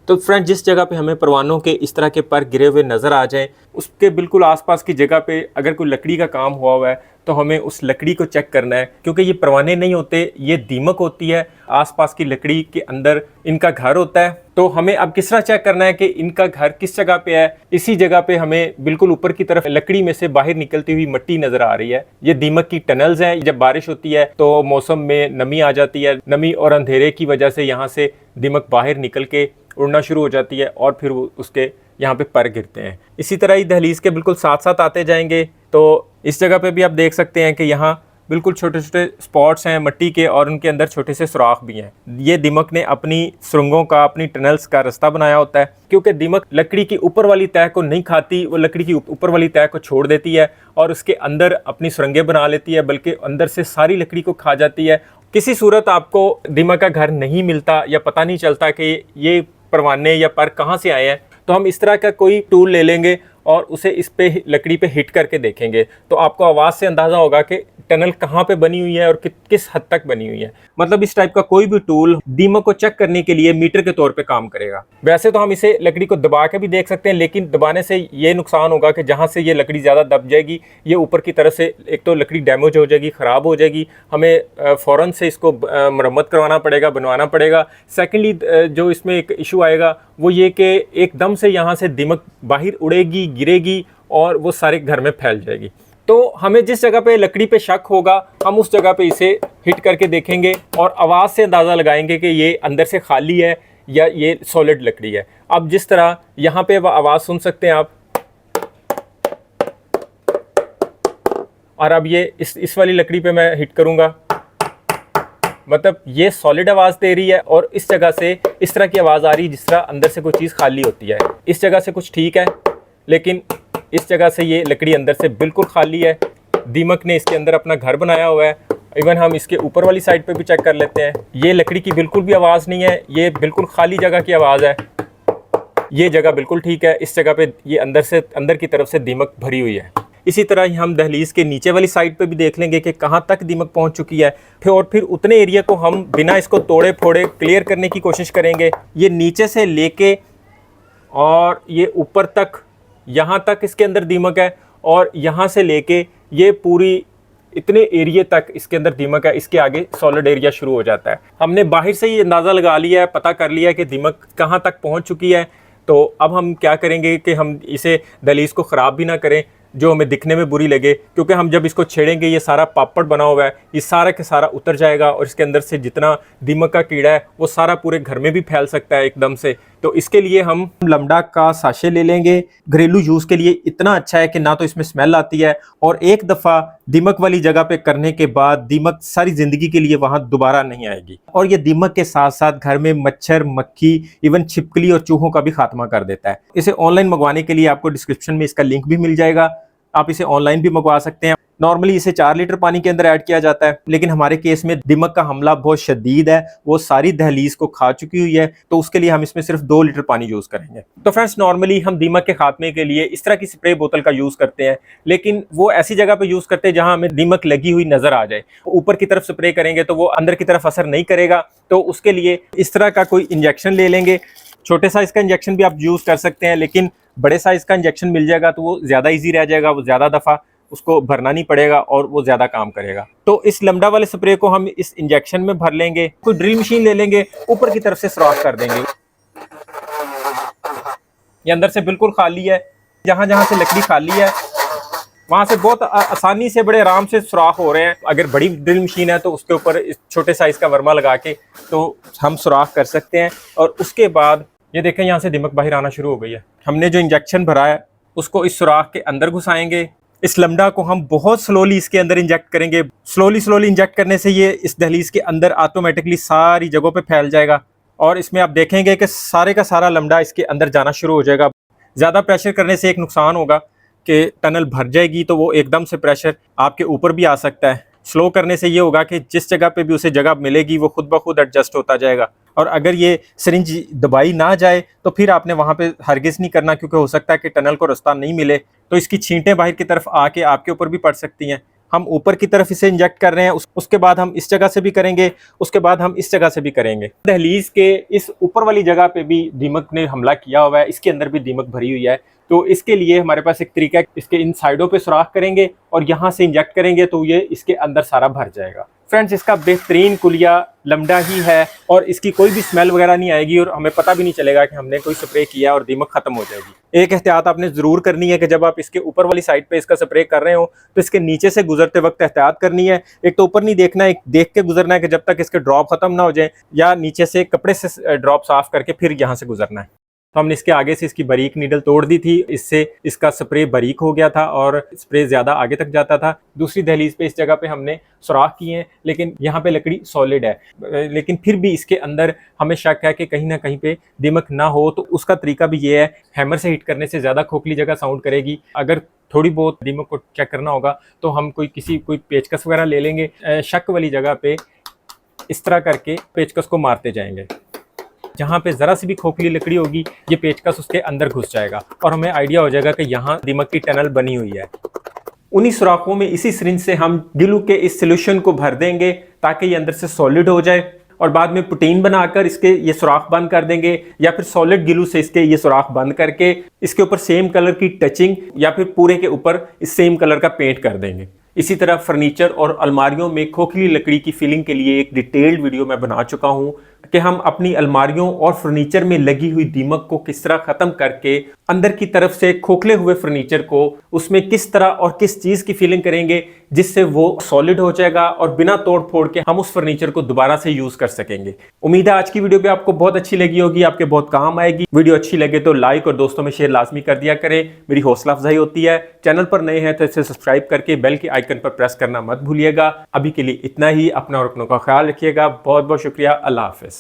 तो फ्रेंड, जिस जगह पे हमें परवानों के इस तरह के पर गिरे हुए नज़र आ जाएं, उसके बिल्कुल आसपास की जगह पे अगर कोई लकड़ी का काम हुआ है तो हमें उस लकड़ी को चेक करना है, क्योंकि ये परवाने नहीं होते, ये दीमक होती है। आसपास की लकड़ी के अंदर इनका घर होता है। तो हमें अब किस तरह चेक करना है कि इनका घर किस जगह पे है। इसी जगह पे हमें बिल्कुल ऊपर की तरफ लकड़ी में से बाहर निकलती हुई मिट्टी नजर आ रही है। ये दीमक की टनल्स हैं। जब बारिश होती है तो मौसम में नमी आ जाती है, नमी और अंधेरे की वजह से यहाँ से दीमक बाहर निकल के उड़ना शुरू हो जाती है और फिर वो उसके यहाँ पे पर गिरते हैं। इसी तरह ही दहलीज के बिल्कुल साथ साथ आते जाएंगे तो इस जगह पे भी आप देख सकते हैं कि यहाँ बिल्कुल छोटे छोटे स्पॉट्स हैं मिट्टी के और उनके अंदर छोटे से सुराख भी हैं। ये दीमक ने अपनी सुरंगों का, अपनी टनल्स का रास्ता बनाया होता है, क्योंकि दीमक लकड़ी की ऊपर वाली तह को नहीं खाती, वो लकड़ी की ऊपर वाली तह को छोड़ देती है और उसके अंदर अपनी सुरंगें बना लेती है, बल्कि अंदर से सारी लकड़ी को खा जाती है। किसी सूरत आपको दीमक का घर नहीं मिलता या पता नहीं चलता कि ये परवाने या पर कहाँ से आए हैं, तो हम इस तरह का कोई टूल ले लेंगे और उसे इस पे लकड़ी पे हिट करके देखेंगे तो आपको आवाज़ से अंदाज़ा होगा कि टनल कहाँ पे बनी हुई है और किस हद तक बनी हुई है। मतलब इस टाइप का कोई भी टूल दीमक को चेक करने के लिए मीटर के तौर पे काम करेगा। वैसे तो हम इसे लकड़ी को दबा के भी देख सकते हैं, लेकिन दबाने से ये नुकसान होगा कि जहाँ से ये लकड़ी ज़्यादा दब जाएगी, ये ऊपर की तरफ से एक तो लकड़ी डैमेज हो जाएगी, ख़राब हो जाएगी, हमें फ़ौरन से इसको मरम्मत करवाना पड़ेगा, बनवाना पड़ेगा। सेकेंडली जो इसमें एक इशू आएगा वो ये कि एकदम से यहाँ से दीमक बाहर उड़ेगी, गिरेगी और वो सारे घर में फैल जाएगी। तो हमें जिस जगह पे लकड़ी पे शक होगा हम उस जगह पे इसे हिट करके देखेंगे और आवाज़ से अंदाज़ा लगाएंगे कि ये अंदर से खाली है या ये सॉलिड लकड़ी है। अब जिस तरह यहाँ पे वह आवाज़ सुन सकते हैं आप, और अब ये इस वाली लकड़ी पे मैं हिट करूँगा, मतलब ये सॉलिड आवाज़ दे रही है और इस जगह से इस तरह की आवाज़ आ रही है जिस तरह अंदर से कोई चीज़ खाली होती है। इस जगह से कुछ ठीक है, लेकिन इस जगह से ये लकड़ी अंदर से बिल्कुल खाली है। दीमक ने इसके अंदर अपना घर बनाया हुआ है। इवन हम इसके ऊपर वाली साइड पे भी चेक कर लेते हैं, ये लकड़ी की बिल्कुल भी आवाज़ नहीं है, ये बिल्कुल खाली जगह की आवाज़ है। ये जगह बिल्कुल ठीक है, इस जगह पे ये अंदर की तरफ से दीमक भरी हुई है। इसी तरह ही हम दहलीज के नीचे वाली साइड पे भी देख लेंगे कि कहाँ तक दीमक पहुँच चुकी है। फिर उतने एरिया को हम बिना इसको तोड़े फोड़े क्लियर करने की कोशिश करेंगे। ये नीचे से लेके और ये ऊपर तक, यहाँ तक इसके अंदर दीमक है और यहाँ से लेके ये पूरी इतने एरिया तक इसके अंदर दीमक है। इसके आगे सॉलिड एरिया शुरू हो जाता है। हमने बाहर से ही अंदाज़ा लगा लिया है, पता कर लिया है कि दीमक कहाँ तक पहुँच चुकी है। तो अब हम क्या करेंगे कि हम इसे दहलीज को ख़राब भी ना करें जो हमें दिखने में बुरी लगे, क्योंकि हम जब इसको छेड़ेंगे ये सारा पापड़ बना हुआ है, ये सारा के सारा उतर जाएगा और इसके अंदर से जितना दीमक का कीड़ा है वो सारा पूरे घर में भी फैल सकता है एकदम से। तो इसके लिए हम लमडा का साशे ले लेंगे। घरेलू यूज़ के लिए इतना अच्छा है कि ना तो इसमें स्मेल आती है और एक दफ़ा दीमक वाली जगह पे करने के बाद दीमक सारी ज़िंदगी के लिए वहाँ दोबारा नहीं आएगी। और ये दीमक के साथ साथ घर में मच्छर, मक्खी, इवन छिपकली और चूहों का भी खात्मा कर देता है। इसे ऑनलाइन मंगवाने के लिए आपको डिस्क्रिप्शन में इसका लिंक भी मिल जाएगा, आप इसे ऑनलाइन भी मंगवा सकते हैं। नॉर्मली इसे 4 लीटर पानी के अंदर ऐड किया जाता है, लेकिन हमारे केस में दीमक का हमला बहुत शदीद है, वो सारी दहलीज को खा चुकी हुई है, तो उसके लिए हम इसमें सिर्फ 2 लीटर पानी यूज़ करेंगे। तो फ्रेंड्स, नॉर्मली हम दीमक के खात्मे के लिए इस तरह की स्प्रे बोतल का यूज़ करते हैं, लेकिन वो ऐसी जगह पे यूज़ करते हैं जहां हमें दीमक लगी हुई नज़र आ जाए। ऊपर की तरफ स्प्रे करेंगे तो वो अंदर की तरफ असर नहीं करेगा, तो उसके लिए इस तरह का कोई इंजेक्शन ले लेंगे। छोटे साइज़ का इंजेक्शन भी आप यूज़ कर सकते हैं, लेकिन बड़े साइज़ का इंजेक्शन मिल जाएगा तो वो ज़्यादा ईजी रह जाएगा, वो ज़्यादा दफ़ा उसको भरना नहीं पड़ेगा और वो ज़्यादा काम करेगा। तो इस लमडा वाले स्प्रे को हम इस इंजेक्शन में भर लेंगे। कोई ड्रिल मशीन ले लेंगे, ऊपर की तरफ से सुराख कर देंगे। ये अंदर से बिल्कुल खाली है, जहाँ जहाँ से लकड़ी खाली है वहाँ से बहुत आसानी से, बड़े आराम से सुराख हो रहे हैं। अगर बड़ी ड्रिल मशीन है तो उसके ऊपर छोटे साइज़ का वर्मा लगा के तो हम सुराख कर सकते हैं। और उसके बाद ये देखें, यहाँ से दीमक बाहर आना शुरू हो गई है। हमने जो इंजेक्शन भरा है उसको इस सुराख के अंदर घुसाएंगे। इस लमडा को हम बहुत स्लोली इसके अंदर इंजेक्ट करेंगे। स्लोली इंजेक्ट करने से ये इस दहलीज के अंदर ऑटोमेटिकली सारी जगहों पे फैल जाएगा और इसमें आप देखेंगे कि सारे का सारा लमडा इसके अंदर जाना शुरू हो जाएगा। ज़्यादा प्रेशर करने से एक नुकसान होगा कि टनल भर जाएगी, तो वो एकदम से प्रेशर आपके ऊपर भी आ सकता है। स्लो करने से ये होगा कि जिस जगह पे भी उसे जगह मिलेगी वो खुद ब खुद एडजस्ट होता जाएगा। और अगर ये सिरिंज दबाई ना जाए तो फिर आपने वहाँ पे हरगिज़ नहीं करना, क्योंकि हो सकता है कि टनल को रास्ता नहीं मिले तो इसकी छींटें बाहर की तरफ आके आपके ऊपर भी पड़ सकती हैं। हम ऊपर की तरफ इसे इंजेक्ट कर रहे हैं, उसके बाद हम इस जगह से भी करेंगे, उसके बाद हम इस जगह से भी करेंगे। दहलीज के इस ऊपर वाली जगह पे भी दीमक ने हमला किया हुआ है, इसके अंदर भी दीमक भरी हुई है। तो इसके लिए हमारे पास एक तरीका है, इसके इन साइडों पे सुराख करेंगे और यहाँ से इंजेक्ट करेंगे तो ये इसके अंदर सारा भर जाएगा। फ्रेंड्स, इसका बेहतरीन कुलिया लमडा ही है और इसकी कोई भी स्मेल वगैरह नहीं आएगी और हमें पता भी नहीं चलेगा कि हमने कोई स्प्रे किया और दीमक खत्म हो जाएगी। एक एहतियात आपने जरूर करनी है कि जब आप इसके ऊपर वाली साइड पे इसका स्प्रे कर रहे हो तो इसके नीचे से गुजरते वक्त एहतियात करनी है। एक तो ऊपर नहीं देखना है, एक देख के गुजरना है कि जब तक इसके ड्रॉप खत्म ना हो जाए, या नीचे से कपड़े से ड्रॉप साफ करके फिर यहाँ से गुजरना है। तो हमने इसके आगे से इसकी बारीक नीडल तोड़ दी थी, इससे इसका स्प्रे बारीक हो गया था और स्प्रे ज़्यादा आगे तक जाता था। दूसरी दहलीज पे इस जगह पे हमने सुराख किए हैं, लेकिन यहाँ पे लकड़ी सॉलिड है, लेकिन फिर भी इसके अंदर हमें शक है कि कहीं ना कहीं पे दीमक ना हो। तो उसका तरीका भी ये है, हैमर से हिट करने से ज़्यादा खोखली जगह साउंड करेगी। अगर थोड़ी बहुत दीमक को चेक करना होगा तो हम कोई पेचकस वगैरह ले लेंगे, शक वाली जगह पे इस तरह करके पेचकस को मारते जाएंगे। जहाँ पे ज़रा सी भी खोखली लकड़ी होगी ये पेचकस उसके अंदर घुस जाएगा और हमें आइडिया हो जाएगा कि यहाँ दीमक की टनल बनी हुई है। उन्हीं सुराखों में इसी सिरिंज से हम ग्लू के इस सॉल्यूशन को भर देंगे ताकि ये अंदर से सॉलिड हो जाए और बाद में पुटीन बनाकर इसके ये सुराख बंद कर देंगे, या फिर सॉलिड ग्लू से इसके ये सुराख बंद करके इसके ऊपर सेम कलर की टचिंग या फिर पूरे के ऊपर इस सेम कलर का पेंट कर देंगे। इसी तरह फर्नीचर और अलमारियों में खोखली लकड़ी की फिलिंग के लिए एक डिटेल्ड वीडियो मैं बना चुका हूं कि हम अपनी अलमारियों और फर्नीचर में लगी हुई दीमक को किस तरह खत्म करके अंदर की तरफ से खोखले हुए फर्नीचर को उसमें किस तरह और किस चीज की फिलिंग करेंगे जिससे वो सॉलिड हो जाएगा और बिना तोड़ फोड़ के हम उस फर्नीचर को दोबारा से यूज कर सकेंगे। उम्मीद है आज की वीडियो भी आपको बहुत अच्छी लगी होगी, आपके बहुत काम आएगी। वीडियो अच्छी लगे तो लाइक और दोस्तों में शेयर लाजमी कर दिया करें, मेरी हौसला अफजाई होती है। चैनल पर नए हैं तो इसे सब्सक्राइब करके बेल के आइकन पर प्रेस करना मत भूलिएगा। अभी के लिए इतना ही, अपना और अपनों का ख्याल रखिएगा। बहुत बहुत शुक्रिया, अल्लाह हाफिज।